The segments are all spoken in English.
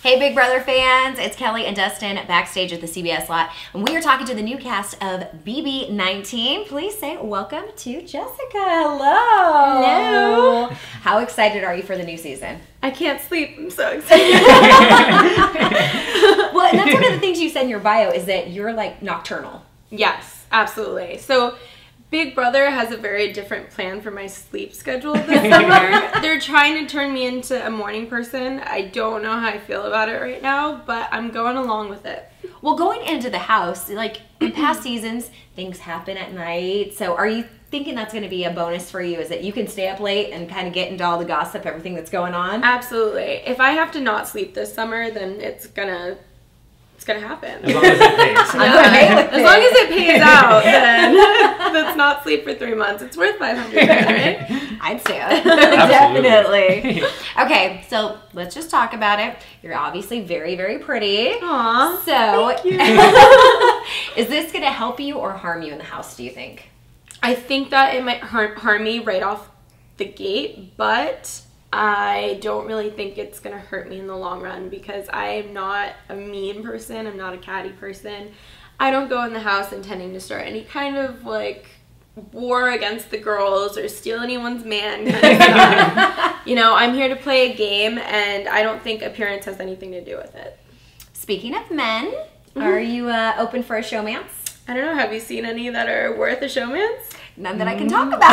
Hey Big Brother fans, it's Kelly and Dustin backstage at the CBS lot, and we are talking to the new cast of BB19. Please say welcome to Jessica. Hello. Hello. How excited are you for the new season? I can't sleep. I'm so excited. Well, and that's one of the things you said in your bio is that you're like nocturnal. Yes, absolutely. So Big Brother has a very different plan for my sleep schedule this summer. They're trying to turn me into a morning person. I don't know how I feel about it right now, but I'm going along with it. Well, going into the house, like in past seasons, things happen at night. So are you thinking that's going to be a bonus for you? Is that you can stay up late and kind of get into all the gossip, everything that's going on? Absolutely. If I have to not sleep this summer, then it's gonna happen. As long as it pays. As long as it pays out, then let's not sleep for 3 months. It's worth $500, right? I'd say it. Definitely. Okay, so let's just talk about it. You're obviously very, very pretty. Aw, so thank you. Is this going to help you or harm you in the house, do you think? I think that it might harm me right off the gate, but I don't really think it's going to hurt me in the long run because I am not a mean person. I'm not a catty person. I don't go in the house intending to start any kind of like war against the girls or steal anyone's man kind of stuff. You know, I'm here to play a game, and I don't think appearance has anything to do with it. Speaking of men, are you open for a showmance? I don't know. Have you seen any that are worth a showmance? None that I can talk about. Well,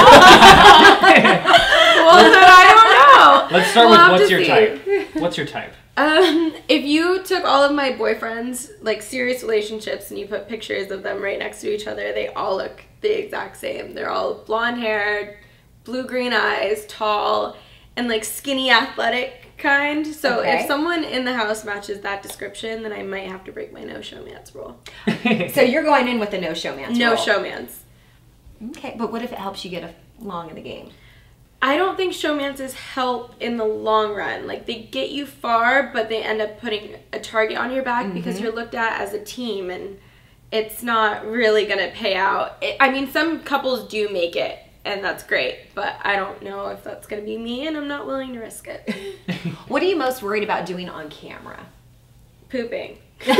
then I don't know. Let's start with what's your type. What's your type? If you took all of my boyfriends, like serious relationships, and you put pictures of them right next to each other, they all look the exact same. They're all blonde haired, blue-green eyes, tall, and like skinny athletic kind. So if someone in the house matches that description, then I might have to break my no showmance rule. So you're going in with the no showmance No rule. showmance. Okay, but what if it helps you get along in the game? I don't think showmances help in the long run. Like, they get you far, but they end up putting a target on your back because you're looked at as a team, and it's not really going to pay out. I mean, some couples do make it, and that's great, but I don't know if that's going to be me, and I'm not willing to risk it. What are you most worried about doing on camera? Pooping. Well,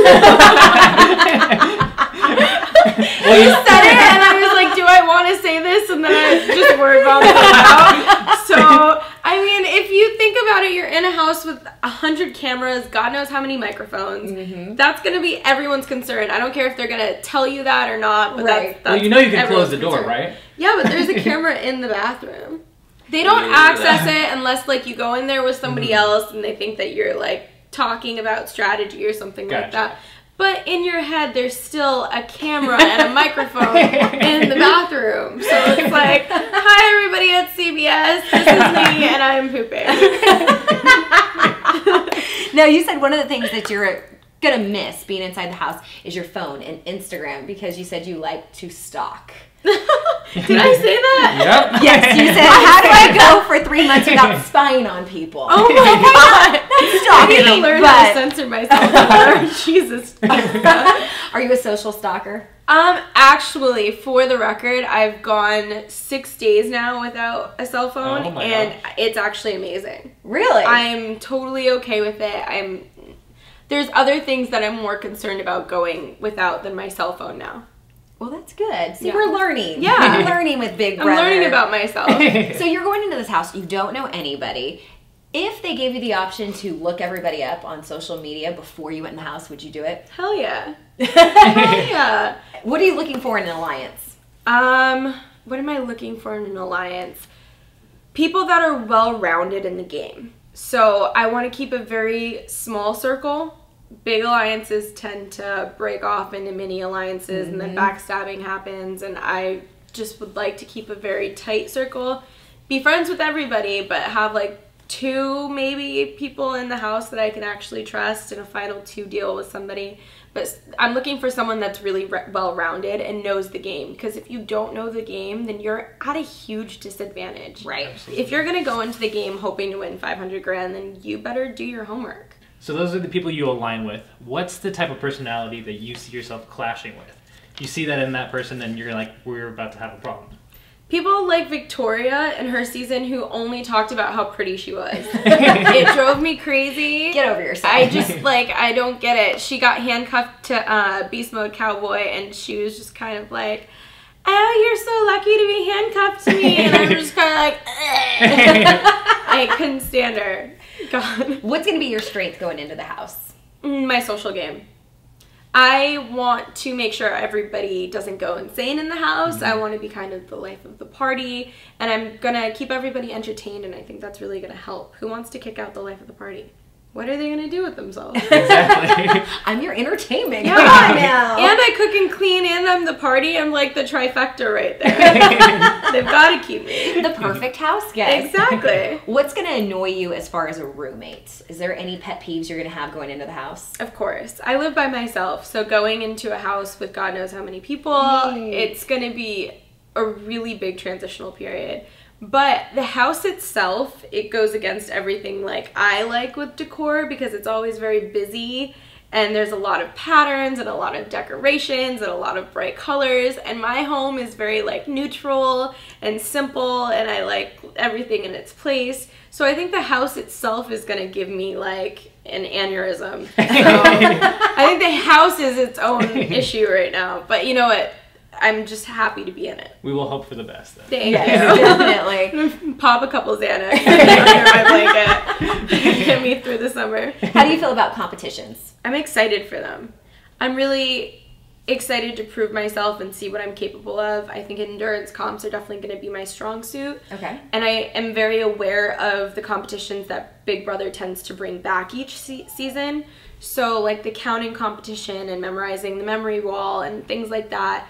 You said it, and I was like, do I want to say this? And then I just word vomited out. So, I mean, if you think about it, you're in a house with 100 cameras, God knows how many microphones. That's going to be everyone's concern. I don't care if they're going to tell you that or not, but that's well, you know you can close everyone's the door, concern. right? Yeah, but there's a camera in the bathroom. They don't access it unless, like, you go in there with somebody else and they think that you're, like, talking about strategy or something like that. But in your head, there's still a camera and a microphone in the bathroom. So it's like, hi everybody at CBS, this is me and I'm pooping. Now, you said one of the things that you're going to miss being inside the house is your phone and Instagram because you said you like to stalk. Did I say that? Yep. Yes, you said, how do I go for 3 months without spying on people? Oh my god. I need to learn how to censor myself more. Jesus. Are you a social stalker? Actually, for the record, I've gone 6 days now without a cell phone, and it's actually amazing. Really? I'm totally okay with it. There's other things that I'm more concerned about going without than my cell phone now. Well, that's good. See, we're learning. Yeah. We're learning with Big Brother. I'm learning about myself. So you're going into this house, you don't know anybody. If they gave you the option to look everybody up on social media before you went in the house, would you do it? Hell yeah. Hell yeah. What are you looking for in an alliance? What am I looking for in an alliance? People that are well-rounded in the game. So I want to keep a very small circle. Big alliances tend to break off into mini alliances and then backstabbing happens, and I just would like to keep a very tight circle. Be friends with everybody, but have like 2 maybe people in the house that I can actually trust and a final 2 deal with somebody. But I'm looking for someone that's really well-rounded and knows the game, because if you don't know the game, then you're at a huge disadvantage. Right. Absolutely. If you're going to go into the game hoping to win 500 grand, then you better do your homework. So those are the people you align with. What's the type of personality that you see yourself clashing with? You see that in that person, then you're like, we're about to have a problem. People like Victoria in her season who only talked about how pretty she was. It drove me crazy. Get over yourself. I just, like, I don't get it. She got handcuffed to Beast Mode Cowboy, and she was just kind of like, oh, you're so lucky to be handcuffed to me. And I'm just kind of like, I couldn't stand her. God. What's going to be your strength going into the house? My social game. I want to make sure everybody doesn't go insane in the house. I want to be kind of the life of the party, and I'm going to keep everybody entertained, and I think that's really going to help. Who wants to kick out the life of the party? What are they going to do with themselves? Exactly. I'm your entertainment. Yeah. Come on now. And I cook and clean, and I'm the party. I'm like the trifecta right there. They've got to keep me. The perfect house guest. Exactly. What's going to annoy you as far as a roommate? Is there any pet peeves you're going to have going into the house? Of course. I live by myself, so going into a house with God knows how many people, it's going to be a really big transitional period. But the house itself, it goes against everything like I like with decor because it's always very busy and there's a lot of patterns and a lot of decorations and a lot of bright colors, and my home is very like neutral and simple, and I like everything in its place. So I think the house itself is going to give me like an aneurysm. So I think the house is its own issue right now. But you know what? I'm just happy to be in it. We will hope for the best, then. Thank Yes, you. definitely. Pop a couple Xanax under my blanket. Get me through the summer. How do you feel about competitions? I'm excited for them. I'm really excited to prove myself and see what I'm capable of. I think endurance comps are definitely going to be my strong suit. Okay. And I am very aware of the competitions that Big Brother tends to bring back each season. So like the counting competition and memorizing the memory wall and things like that.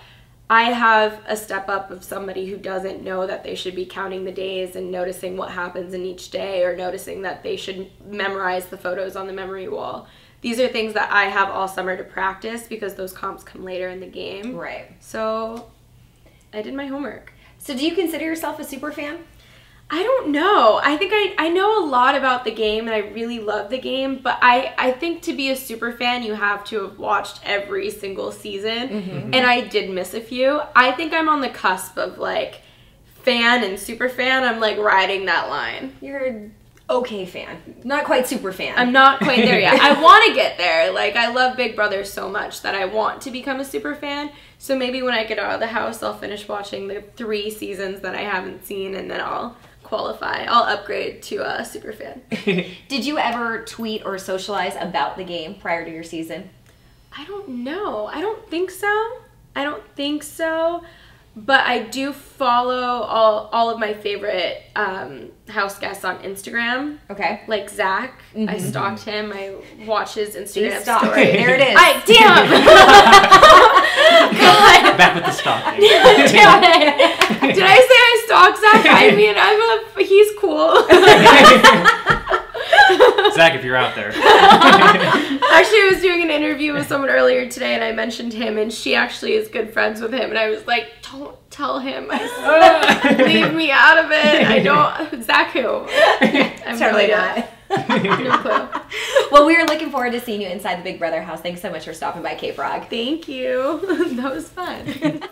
I have a step up of somebody who doesn't know that they should be counting the days and noticing what happens in each day, or noticing that they should memorize the photos on the memory wall. These are things that I have all summer to practice because those comps come later in the game. Right. So I did my homework. So do you consider yourself a super fan? I don't know. I think I know a lot about the game, and I really love the game, but I think to be a super fan, you have to have watched every single season, and I did miss a few. I think I'm on the cusp of, like, fan and super fan. I'm, like, riding that line. You're an okay fan. Not quite super fan. I'm not quite there yet. I want to get there. Like, I love Big Brother so much that I want to become a super fan. So maybe when I get out of the house, I'll finish watching the 3 seasons that I haven't seen, and then I'll qualify. I'll upgrade to a super fan. Did you ever tweet or socialize about the game prior to your season? I don't know. I don't think so. But I do follow all of my favorite house guests on Instagram. Okay. Like Zach. I stalked him. I watch his Instagram Stalk. story. There it is. Damn! God. Back with the stalking. Damn it. Did I say I stalked Zach? I mean, he's cool. Zach, if you're out there. Actually, I was doing an interview with someone earlier today, and I mentioned him, and she actually is good friends with him, and I was like, don't tell him. Leave me out of it. I don't. Zach who? I'm Totally not. No clue. Well, we are looking forward to seeing you inside the Big Brother house. Thanks so much for stopping by, K-Frog. Thank you. That was fun.